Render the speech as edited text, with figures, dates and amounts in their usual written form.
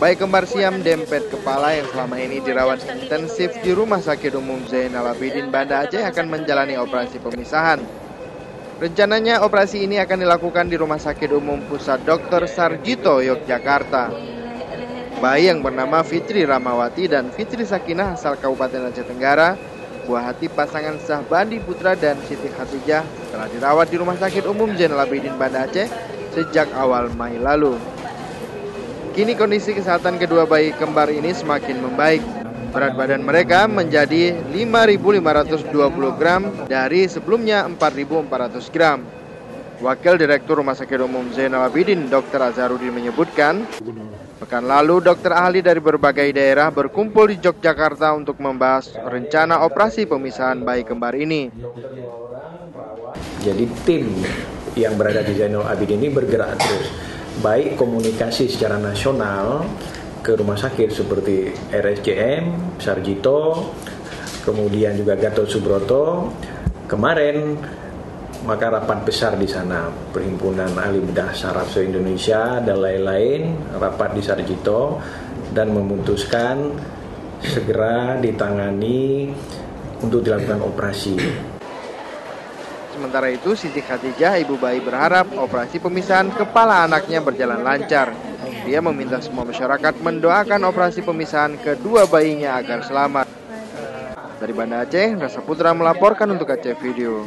Bayi kembar Siam dempet kepala yang selama ini dirawat intensif di Rumah Sakit Umum Zainal Abidin Banda Aceh akan menjalani operasi pemisahan. Rencananya operasi ini akan dilakukan di Rumah Sakit Umum Pusat Dr. Sarjito, Yogyakarta. Bayi yang bernama Fitri Ramawati dan Fitri Sakinah asal Kabupaten Aceh Tenggara, buah hati pasangan Sah Bandi Putra dan Siti Khadijah, telah dirawat di Rumah Sakit Umum Zainal Abidin Banda Aceh sejak awal Mei lalu. Kini kondisi kesehatan kedua bayi kembar ini semakin membaik. Berat badan mereka menjadi 5.520 gram dari sebelumnya 4.400 gram. Wakil Direktur Rumah Sakit Umum Zainal Abidin, Dr. Azharuddin menyebutkan, pekan lalu dokter ahli dari berbagai daerah berkumpul di Yogyakarta untuk membahas rencana operasi pemisahan bayi kembar ini. Jadi tim yang berada di Zainal Abidin ini bergerak terus, baik komunikasi secara nasional ke rumah sakit seperti RSCM, Sarjito, kemudian juga Gatot Subroto. Kemarin maka rapat besar di sana, Perhimpunan Ahli Bedah Saraf se-Indonesia dan lain-lain, rapat di Sarjito dan memutuskan segera ditangani untuk dilakukan operasi. Sementara itu, Siti Khadijah, ibu bayi, berharap operasi pemisahan kepala anaknya berjalan lancar. Dia meminta semua masyarakat mendoakan operasi pemisahan kedua bayinya agar selamat. Dari Banda Aceh, Rasa Putra melaporkan untuk Aceh Video.